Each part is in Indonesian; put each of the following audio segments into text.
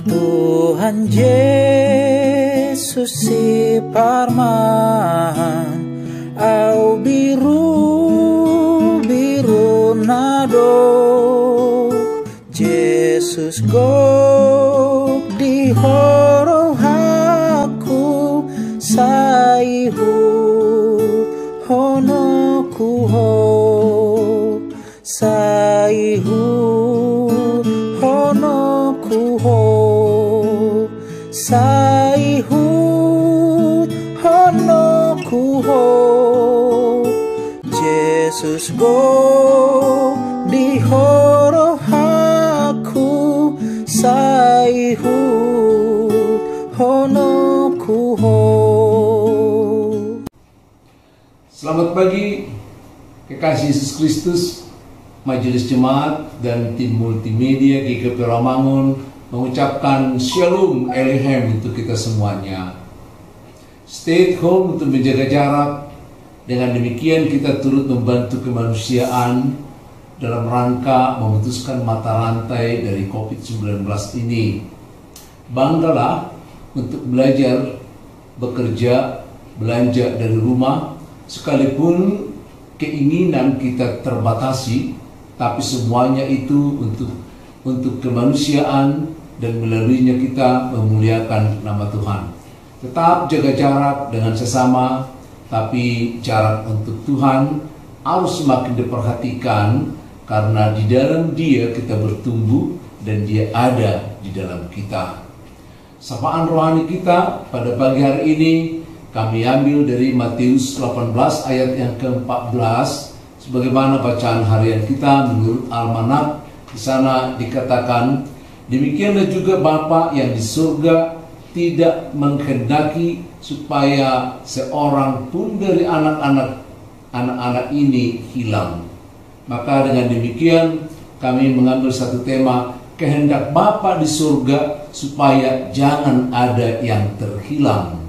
Tuhan Yesus si parman au biru nado Yesus go di horo haku saihu hono kuho saihu hono kuho saihu hono kuho Yesus go di horo haku saihu hono kuho. Selamat pagi kekasih Yesus Kristus, Majelis Jemaat dan tim multimedia GKP Rawamangun mengucapkan Shalom Elohim untuk kita semuanya. Stay at home untuk menjaga jarak. Dengan demikian kita turut membantu kemanusiaan dalam rangka memutuskan mata rantai dari COVID-19 ini. Banggalah untuk belajar, bekerja, belanja dari rumah, sekalipun keinginan kita terbatasi, tapi semuanya itu untuk kemanusiaan dan melaluinya kita memuliakan nama Tuhan. Tetap jaga jarak dengan sesama, tapi jarak untuk Tuhan harus semakin diperhatikan karena di dalam Dia kita bertumbuh dan Dia ada di dalam kita. Sapaan rohani kita pada pagi hari ini kami ambil dari Matius 18 ayat yang ke-14 sebagaimana bacaan harian kita menurut Almanak. Di sana dikatakan, demikianlah juga Bapa yang di surga tidak menghendaki supaya seorang pun dari anak-anak ini hilang. Maka dengan demikian kami mengambil satu tema, kehendak Bapa di surga supaya jangan ada yang terhilang.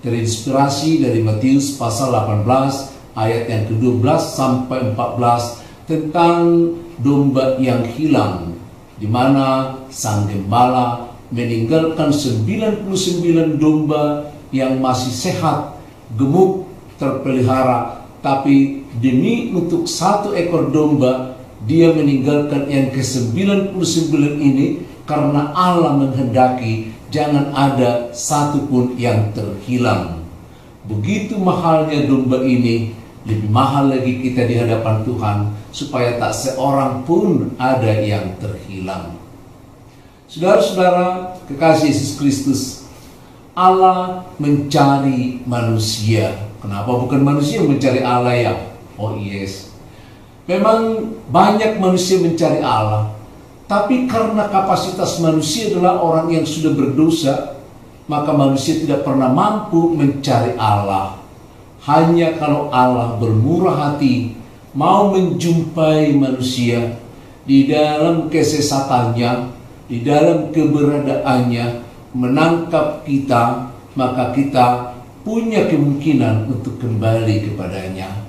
Terinspirasi dari Matius pasal 18 ayat yang ke-12 sampai 14 tentang domba yang hilang, di mana sang gembala meninggalkan 99 domba yang masih sehat, gemuk, terpelihara, tapi demi untuk satu ekor domba dia meninggalkan yang ke-99 ini karena Allah menghendaki jangan ada satu pun yang terhilang. Begitu mahalnya domba ini, lebih mahal lagi kita di hadapan Tuhan supaya tak seorang pun ada yang terhilang. Saudara-saudara kekasih Yesus Kristus, Allah mencari manusia. Kenapa bukan manusia yang mencari Allah ya? Oh yes, memang banyak manusia mencari Allah, tapi karena kapasitas manusia adalah orang yang sudah berdosa, maka manusia tidak pernah mampu mencari Allah. Hanya kalau Allah bermurah hati, mau menjumpai manusia di dalam kesesatannya, di dalam keberadaannya, menangkap kita, maka kita punya kemungkinan untuk kembali kepadanya.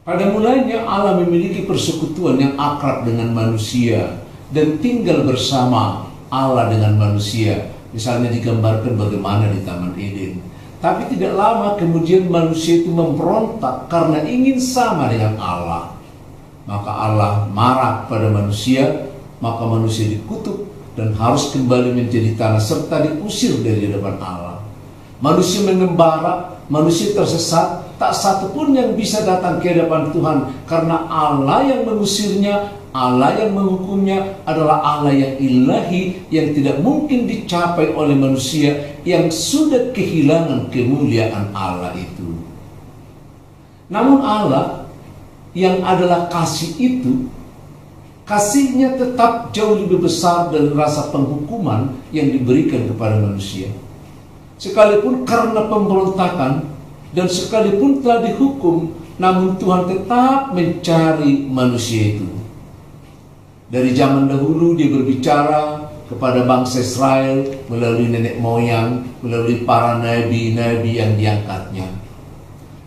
Pada mulanya Allah memiliki persekutuan yang akrab dengan manusia dan tinggal bersama Allah dengan manusia. Misalnya digambarkan bagaimana di Taman Eden. Tapi tidak lama kemudian manusia itu memberontak karena ingin sama dengan Allah. Maka Allah marah pada manusia, maka manusia dikutuk dan harus kembali menjadi tanah serta diusir dari hadapan Allah. Manusia mengembara, manusia tersesat, tak satu pun yang bisa datang ke hadapan Tuhan karena Allah yang mengusirnya, Allah yang menghukumnya adalah Allah yang ilahi yang tidak mungkin dicapai oleh manusia yang sudah kehilangan kemuliaan Allah itu. Namun Allah yang adalah kasih itu, kasihnya tetap jauh lebih besar dari rasa penghukuman yang diberikan kepada manusia. Sekalipun karena pemberontakan dan sekalipun telah dihukum, namun Tuhan tetap mencari manusia itu. Dari zaman dahulu dia berbicara kepada bangsa Israel melalui nenek moyang, melalui para nabi-nabi yang diangkatnya.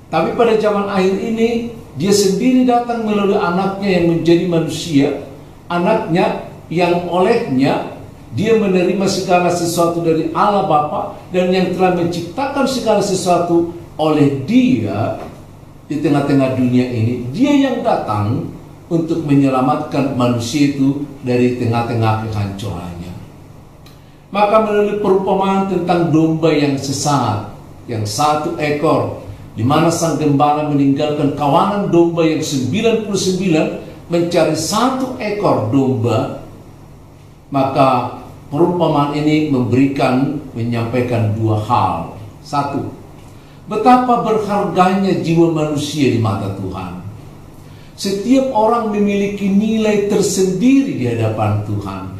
Tapi pada zaman akhir ini dia sendiri datang melalui anaknya yang menjadi manusia, anaknya yang olehnya Dia menerima segala sesuatu dari Allah Bapa, dan yang telah menciptakan segala sesuatu oleh Dia di tengah-tengah dunia ini. Dia yang datang untuk menyelamatkan manusia itu dari tengah-tengah kehancurannya. Maka melalui perumpamaan tentang domba yang sesat, yang satu ekor, di mana sang gembala meninggalkan kawanan domba yang 99 mencari satu ekor domba, maka perumpamaan ini menyampaikan dua hal. Satu, betapa berharganya jiwa manusia di mata Tuhan. Setiap orang memiliki nilai tersendiri di hadapan Tuhan.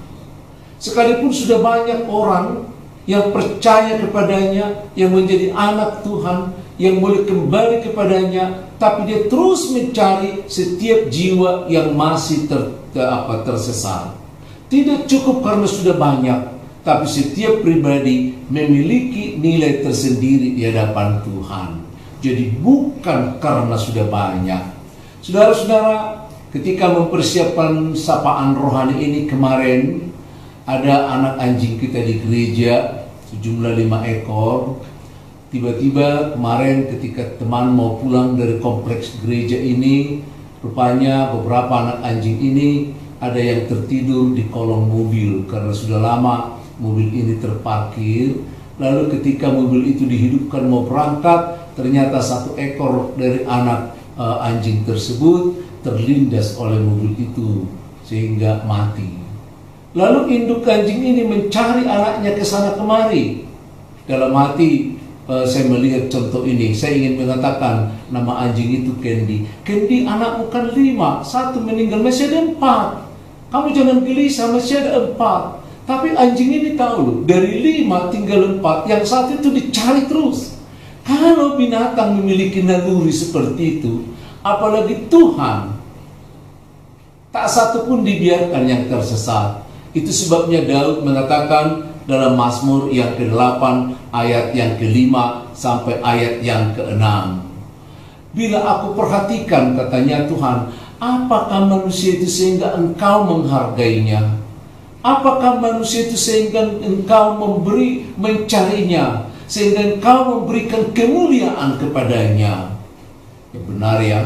Sekalipun sudah banyak orang yang percaya kepadanya, yang menjadi anak Tuhan, yang boleh kembali kepadanya, tapi dia terus mencari setiap jiwa yang masih tersesat. Tidak cukup karena sudah banyak, tapi setiap pribadi memiliki nilai tersendiri di hadapan Tuhan. Jadi bukan karena sudah banyak. Saudara-saudara, ketika mempersiapkan sapaan rohani ini kemarin, ada anak anjing kita di gereja, sejumlah 5 ekor. Tiba-tiba kemarin ketika teman mau pulang dari kompleks gereja ini, rupanya beberapa anak anjing ini ada yang tertidur di kolong mobil karena sudah lama mobil ini terparkir. Lalu ketika mobil itu dihidupkan mau berangkat, ternyata satu ekor dari anak anjing tersebut terlindas oleh mobil itu sehingga mati. Lalu induk anjing ini mencari anaknya ke sana kemari. Dalam hati saya melihat contoh ini, saya ingin mengatakan nama anjing itu Candy. Candy, anakmu kan 5, 1 meninggal, masih ada 4. Kamu jangan gelisah, masih ada 4. Tapi anjing ini tahu loh, dari 5 tinggal 4, yang 1 itu dicari terus. Kalau binatang memiliki naluri seperti itu, apalagi Tuhan, tak satu pun dibiarkan yang tersesat. Itu sebabnya Daud mengatakan dalam Mazmur yang ke-8 ayat yang ke-5 sampai ayat yang ke-6. Bila aku perhatikan, katanya Tuhan, apakah manusia itu sehingga engkau menghargainya? Apakah manusia itu sehingga engkau mencarinya, sehingga engkau memberikan kemuliaan kepadanya? Ya benar ya,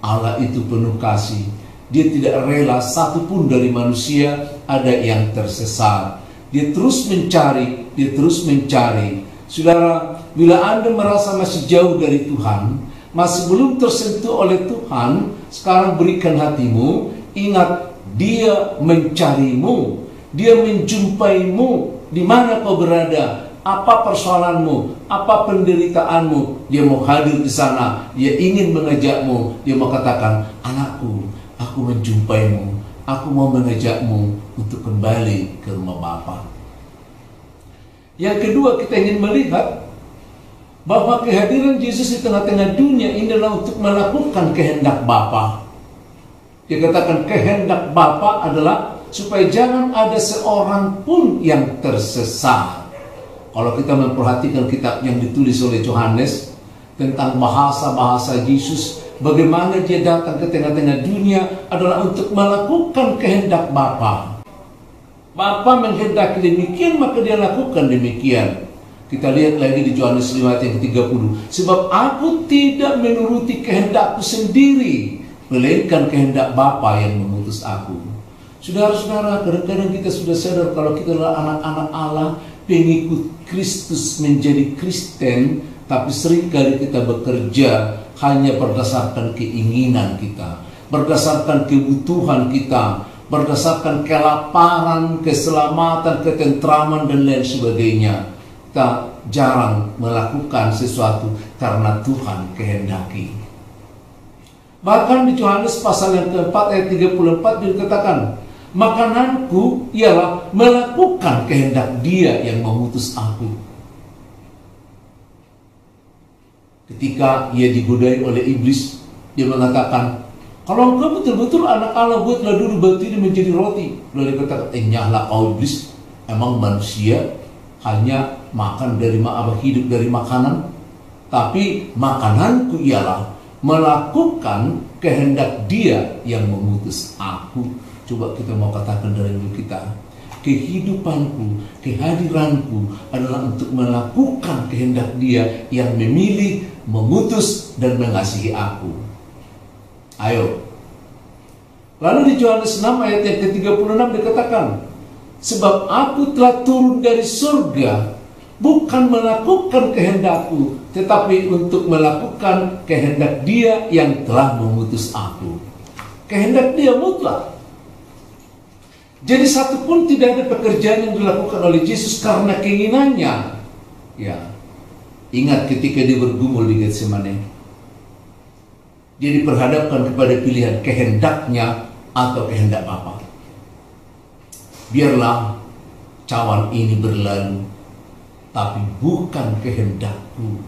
Allah itu penuh kasih. Dia tidak rela satupun dari manusia ada yang tersesat. Dia terus mencari, dia terus mencari. Saudara, bila Anda merasa masih jauh dari Tuhan, masih belum tersentuh oleh Tuhan, sekarang berikan hatimu, ingat, Dia mencarimu, Dia menjumpaimu, di mana kau berada, apa persoalanmu, apa penderitaanmu, Dia mau hadir di sana, Dia ingin mengajakmu, Dia mau katakan, anakku, aku menjumpaimu, aku mau mengajakmu untuk kembali ke rumah Bapa. Yang kedua, kita ingin melihat bahwa kehadiran Yesus di tengah-tengah dunia ini adalah untuk melakukan kehendak Bapa. Dia katakan kehendak Bapa adalah supaya jangan ada seorang pun yang tersesat. Kalau kita memperhatikan kitab yang ditulis oleh Yohanes tentang bahasa-bahasa Yesus, bagaimana dia datang ke tengah-tengah dunia adalah untuk melakukan kehendak Bapa. Bapa menghendaki demikian, maka dia lakukan demikian. Kita lihat lagi di Yohanes 5 ayat yang ke-30. Sebab aku tidak menuruti kehendakku sendiri, melainkan kehendak Bapa yang mengutus aku. Saudara-saudara, kadang-kadang kita sudah sadar kalau kita adalah anak-anak Allah, pengikut Kristus, menjadi Kristen, tapi seringkali kita bekerja hanya berdasarkan keinginan kita, berdasarkan kebutuhan kita, berdasarkan kelaparan, keselamatan, ketentraman, dan lain sebagainya. Kita jarang melakukan sesuatu karena Tuhan kehendaki. Bahkan di Yohanes pasal yang keempat ayat 34 dikatakan, makananku ialah melakukan kehendak Dia yang mengutus aku. Ketika ia digodai oleh iblis, dia mengatakan, kalau engkau betul-betul anak Allah, buatlah dulu batu ini menjadi roti. Lalu dia katakan, nyahlah kau iblis, emang manusia hanya makan dari hidup dari makanan? Tapi makananku ialah melakukan kehendak Dia yang mengutus aku. Coba kita mau katakan dari dulu kita, kehidupanku, kehadiranku adalah untuk melakukan kehendak Dia yang memilih, mengutus, dan mengasihi aku. Ayo. Lalu di Yohanes 6 ayat yang ke-36 dikatakan, sebab aku telah turun dari surga, bukan melakukan kehendakku, tetapi untuk melakukan kehendak Dia yang telah mengutus aku. Kehendak Dia mutlak. Jadi satupun tidak ada pekerjaan yang dilakukan oleh Yesus karena keinginannya. Ya, ingat ketika dia bergumul di Getsemane, dia diperhadapkan kepada pilihan kehendaknya atau kehendak Bapa. Biarlah cawan ini berlalu, tapi bukan kehendakku.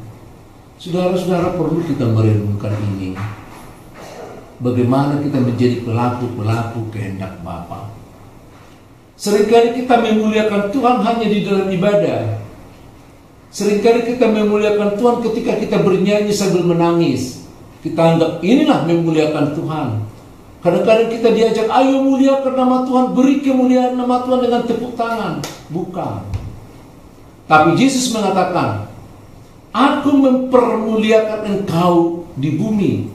Saudara-saudara, perlu kita merenungkan ini. Bagaimana kita menjadi pelaku-pelaku kehendak Bapa. Seringkali kita memuliakan Tuhan hanya di dalam ibadah. Seringkali kita memuliakan Tuhan ketika kita bernyanyi sambil menangis. Kita anggap inilah memuliakan Tuhan. Kadang-kadang kita diajak, ayo muliakan nama Tuhan, beri kemuliaan nama Tuhan dengan tepuk tangan. Bukan. Tapi Yesus mengatakan, aku mempermuliakan engkau di bumi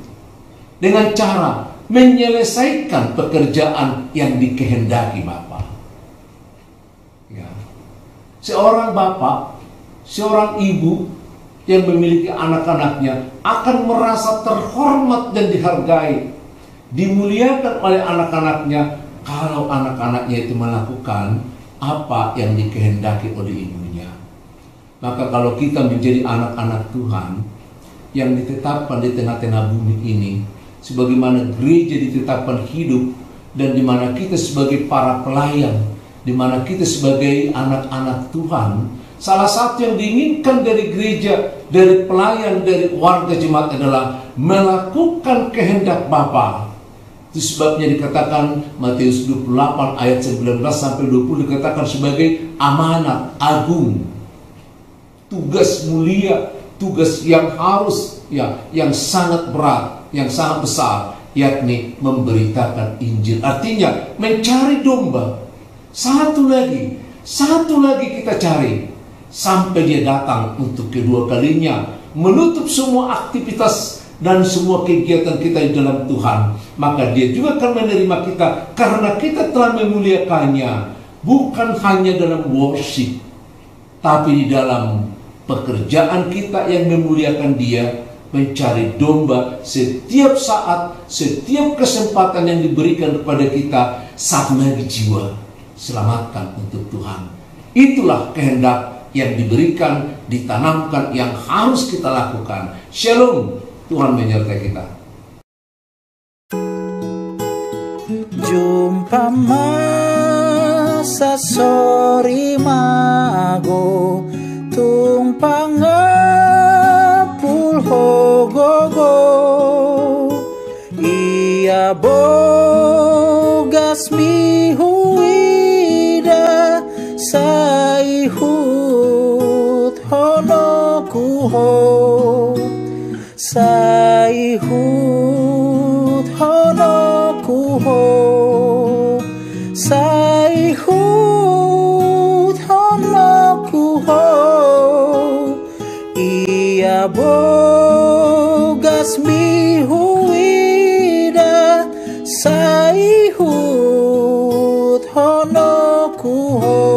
dengan cara menyelesaikan pekerjaan yang dikehendaki Bapa. Ya. Seorang bapak, seorang ibu yang memiliki anak-anaknya akan merasa terhormat dan dihargai, dimuliakan oleh anak-anaknya kalau anak-anaknya itu melakukan apa yang dikehendaki oleh ibunya. Maka kalau kita menjadi anak-anak Tuhan yang ditetapkan di tengah-tengah bumi ini, sebagaimana gereja ditetapkan hidup, dan di mana kita sebagai para pelayan, di mana kita sebagai anak-anak Tuhan, salah satu yang diinginkan dari gereja, dari pelayan, dari warga jemaat adalah melakukan kehendak Bapa. Itu sebabnya dikatakan Matius 28 ayat 19 sampai 20 dikatakan sebagai amanat agung, tugas mulia, tugas yang harus, yang sangat berat, yang sangat besar, yakni memberitakan Injil. Artinya mencari domba. Satu lagi kita cari sampai dia datang untuk kedua kalinya, menutup semua aktivitas dan semua kegiatan kita di dalam Tuhan. Maka dia juga akan menerima kita karena kita telah memuliakannya, bukan hanya dalam worship, tapi di dalam pekerjaan kita yang memuliakan Dia, mencari domba setiap saat, setiap kesempatan yang diberikan kepada kita. Satu lagi jiwa, selamatkan untuk Tuhan. Itulah kehendak yang diberikan, ditanamkan, yang harus kita lakukan. Shalom, Tuhan menyertai kita. Jumpa masa sori mago tumpang ngapul hogogo ia bogas mihuida saihut honokuho saihut honokuho saihut honokuho ia bogas mihuida saihut honokuho.